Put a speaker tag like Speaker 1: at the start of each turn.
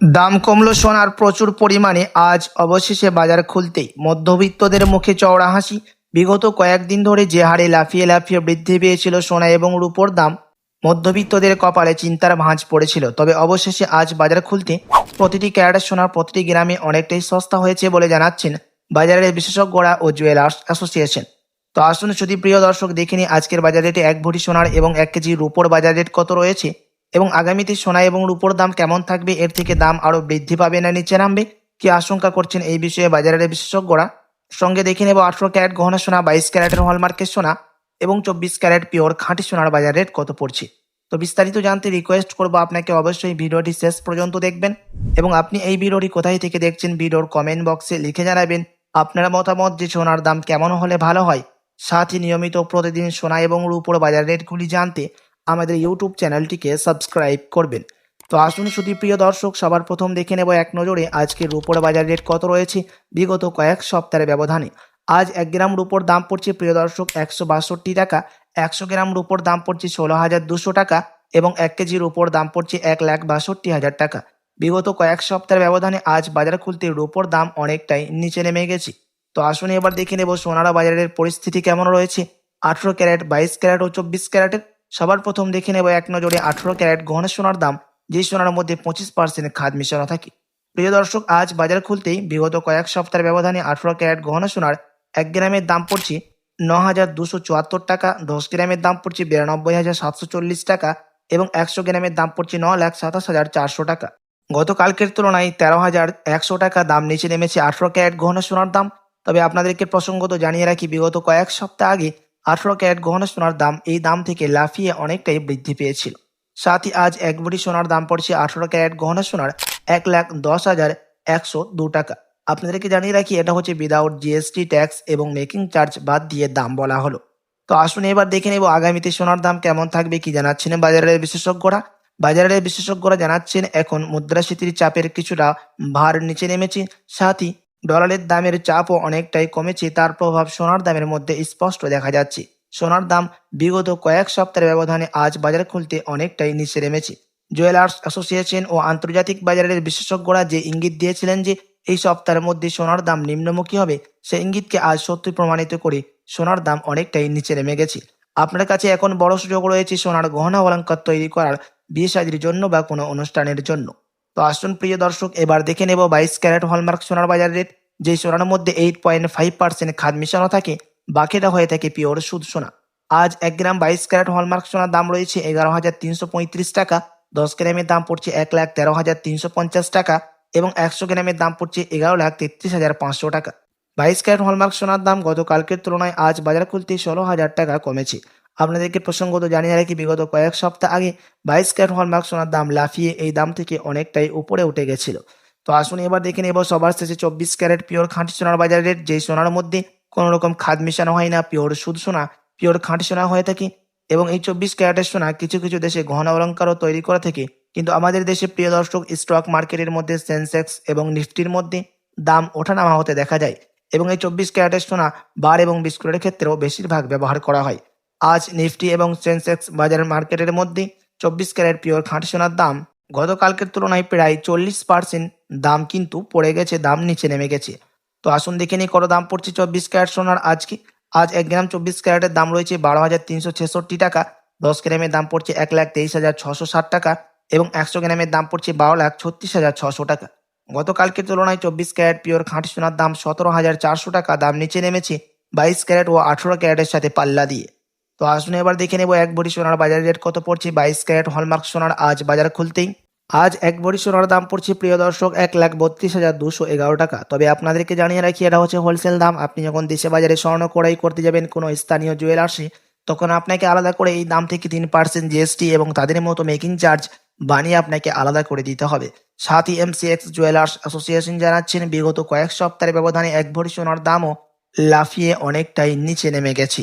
Speaker 1: দাম কমলো সোনার প্রচুর পরিমাণে। আজ অবশেষে বাজার খুলতেই মধ্যবিত্তদের মুখে চওড়া হাসি। বিগত কয়েকদিন ধরে যে হারে লাফিয়ে লাফিয়ে বৃদ্ধি পেয়েছিল সোনা এবং রূপোর দাম, মধ্যবিত্তদের কপালে চিন্তার ভাঁজ পড়েছিল। তবে অবশেষে আজ বাজার খুলতে প্রতিটি ক্যারেটের সোনার প্রতিটি গ্রামে অনেকটাই সস্তা হয়েছে বলে জানাচ্ছেন বাজারের বিশেষজ্ঞরা ও জুয়েলার্স অ্যাসোসিয়েশন। তো আসুন শুধু প্রিয় দর্শক, দেখে নিই আজকের বাজার রেটে এক ভরি সোনার এবং 1 কেজি রূপোর বাজার রেট কত রয়েছে এবং আগামীতে সোনা এবং রূপোর দাম কেমন থাকবে, এর থেকে দাম আরও বৃদ্ধি পাবে না নিচে নামবে, কি আশঙ্কা করছেন এই বিষয়ে বাজারের বিশেষজ্ঞরা। সঙ্গে দেখে নেব 18 ক্যারেট গহনা সোনা, 22 ক্যারেটের হলমার্কের সোনা এবং 24 ক্যারেট পিওর খাঁটি সোনার বাজার রেট কত পড়ছে। তো বিস্তারিত জানতে রিকোয়েস্ট করবো আপনাকে অবশ্যই ভিডিওটি শেষ পর্যন্ত দেখবেন এবং আপনি এই ভিডিওটি কোথায় থেকে দেখছেন ভিডিওর কমেন্ট বক্সে লিখে জানাবেন আপনার মতামত যে সোনার দাম কেমন হলে ভালো হয়। সাথে নিয়মিত প্রতিদিন সোনা এবং রূপোর বাজার রেটগুলি জানতে আমাদের ইউটিউব চ্যানেলটিকে সাবস্ক্রাইব করবেন। তো আসুন শুধু প্রিয় দর্শক, সবার প্রথম দেখে নেব এক নজরে আজকের রূপোর বাজার রেট কত রয়েছে বিগত কয়েক সপ্তাহের ব্যবধানে। আজ 1 গ্রাম রূপোর দাম পড়ছে প্রিয় দর্শক 162 টাকা, 100 গ্রাম রূপোর দাম পড়ছে 16,200 টাকা এবং 1 কেজি রূপোর দাম পড়ছে 1,62,000 টাকা। বিগত কয়েক সপ্তাহের ব্যবধানে আজ বাজার খুলতে রূপোর দাম অনেকটাই নিচে নেমে গেছে। তো আসুন এবার দেখে নেব সোনার বাজারের পরিস্থিতি কেমন রয়েছে 18 ক্যারেট, 22 ক্যারেট ও 24 ক্যারেটের। সবার প্রথম দেখে নেব এক নজরে 18 ক্যারেট গহনা সোনার দাম, যে সোনার মধ্যে 25% খাদ মিশানো থাকে। প্রিয় দর্শক, আজ বাজার খুলতেই বিগত কয়েক সপ্তাহের ব্যবধানে 18 ক্যারেট গহনা সোনার 1 গ্রামের দাম পড়ছে 9,274 টাকা, 10 গ্রামের দাম পড়ছে 92,740 টাকা এবং 100 গ্রামের দাম পড়ছে 9,27,400 টাকা। গতকালকের তুলনায় 13,100 টাকা দাম নিচে নেমেছে 18 ক্যারেট গহনা সোনার দাম। তবে আপনাদেরকে প্রসঙ্গত জানিয়ে রাখি, বিগত কয়েক সপ্তাহ আগে 18 ক্যারেট গহনা সোনার দাম এই দাম থেকে লাফিয়ে অনেকটাই বৃদ্ধি পেয়েছিল। সাথে আজ এক ভরি সোনার দাম পড়ছে 18 ক্যারেট গহনা সোনার 1,10,102 টাকা। আপনাদেরকে জানিয়ে রাখি এটা হচ্ছে উইদাউট জিএসটি, ট্যাক্স এবং মেকিং চার্জ বাদ দিয়ে দাম বলা হলো। তো আসুন এবার দেখে নেব আগামীতে সোনার দাম কেমন থাকবে, কি জানাচ্ছেন বাজারের বিশেষজ্ঞরা। বাজারের বিশেষজ্ঞরা জানাচ্ছেন এখন মুদ্রাস্ফীতির চাপের কিছুটা ভার নিচে নেমেছে, সাথে ডলারের দামের চাপও অনেকটাই কমেছে। তার প্রভাব সোনার দামের মধ্যে স্পষ্ট দেখা যাচ্ছে। সোনার দাম বিগত কয়েক সপ্তাহের ব্যবধানে আজ বাজার খুলতে অনেকটাই নিচে নেমেছে। জুয়েলার্স অ্যাসোসিয়েশন ও আন্তর্জাতিক বাজারের বিশেষজ্ঞরা যে ইঙ্গিত দিয়েছিলেন যে এই সপ্তাহের মধ্যে সোনার দাম নিম্নমুখী হবে, সেই ইঙ্গিতকে আজ সত্যি প্রমাণিত করে সোনার দাম অনেকটাই নিচে নেমে গেছে। আপনার কাছে এখন বড় সুযোগ রয়েছে সোনার গহনা অলংকার তৈরি করার, বিয়ে শাদীর জন্য বা কোনো অনুষ্ঠানের জন্য। তো আসুন প্রিয় দর্শক, এবার দেখে নেব 22 ক্যারেট হলমার্ক সোনার বাজার রেট, যে সোনার মধ্যে 8.5% খাদ মিশানো থাকে, বাকিটা হয়ে থাকে পিওর শুদ্ধ সোনা। আজ 1 গ্রাম 22 ক্যারেট হলমার্ক সোনার দাম রয়েছে 11,335 টাকা, 10 গ্রামের দাম পড়ছে 1,13,350 টাকা এবং 100 গ্রামের দাম পড়ছে 11,33,500 টাকা। 22 ক্যারেট হলমার্ক সোনার দাম গতকালকের তুলনায় আজ বাজার খুলতে 16,000 টাকা কমেছে। আপনাদেরকে প্রসঙ্গত জানিয়ে রাখি, বিগত কয়েক সপ্তাহ আগে 22 ক্যারেট হলমার্ক সোনার দাম লাফিয়ে এই দাম থেকে অনেকটাই উপরে উঠে গেছিল। তো আসুন এবার দেখে নেব সবার শেষে 24 ক্যারেট পিওর খাঁটি সোনার বাজার রেট, যেই সোনার মধ্যে কোনো রকম খাদ মিশানো হয় না, পিওর শুদ্ধ সোনা, পিওর খাঁটি সোনা হয়ে থাকে। এবং এই 24 ক্যারেটের সোনা কিছু কিছু দেশে গহনা অলঙ্কারও তৈরি করে থাকে, কিন্তু আমাদের দেশে প্রিয় দর্শক স্টক মার্কেটের মধ্যে সেন্সেক্স এবং নিফটির মধ্যে দাম ওঠানামা হতে দেখা যায় এবং এই 24 ক্যারেটের সোনা বার এবং বিস্কুটের ক্ষেত্রেও বেশিরভাগ ব্যবহার করা হয়। আজ নিফটি এবং সেন্সেক্স বাজার মার্কেটের মধ্যে 24 ক্যারেট পিওর খাঁটি সোনার দাম গতকালকের তুলনায় প্রায় 40% দাম কিন্তু পড়ে গেছে, দাম নিচে নেমে গেছে। তো আসুন দেখে নিই কত দাম পড়ছে 24 ক্যারেট সোনার আজকে। আজ 1 গ্রাম 24 ক্যারেটের দাম রয়েছে 12,366 টাকা, 10 গ্রামের দাম পড়ছে 1,23,660 টাকা এবং 100 গ্রামের দাম পড়ছে 12,36,600 টাকা। গতকালকের তুলনায় 24 ক্যারেট পিওর খাঁটি সোনার দাম 17,400 টাকা, দাম নিচে নেমেছে 22 ক্যারেট ও 18 ক্যারেটের সাথে পাল্লা দিয়ে। তো আসুন এবার দেখে নেব এক ভরি সোনার বাজার রেট কত পড়ছে 22 ক্যারেট হলমার্ক সোনার আজ বাজার খুলতেই। আজ এক ভরি সোনার দাম পড়ছে প্রিয় দর্শক 1,32,211 টাকা। তবে আপনাদেরকে জানিয়ে রাখি এটা হচ্ছে হোলসেল দাম। আপনি যখন দেশে বাজারে স্বর্ণ ক্রয় করতে যাবেন কোনো স্থানীয় জুয়েলার্সে, তখন আপনাকে আলাদা করে এই দাম থেকে 3% জিএসটি এবং তাদের মতো মেকিং চার্জ বানিয়ে আপনাকে আলাদা করে দিতে হবে। সাথে এমসিএক্স জুয়েলার্স অ্যাসোসিয়েশন জানাচ্ছেন বিগত কয়েক সপ্তাহের ব্যবধানে এক ভরি সোনার দামও লাফিয়ে অনেকটাই নিচে নেমে গেছে।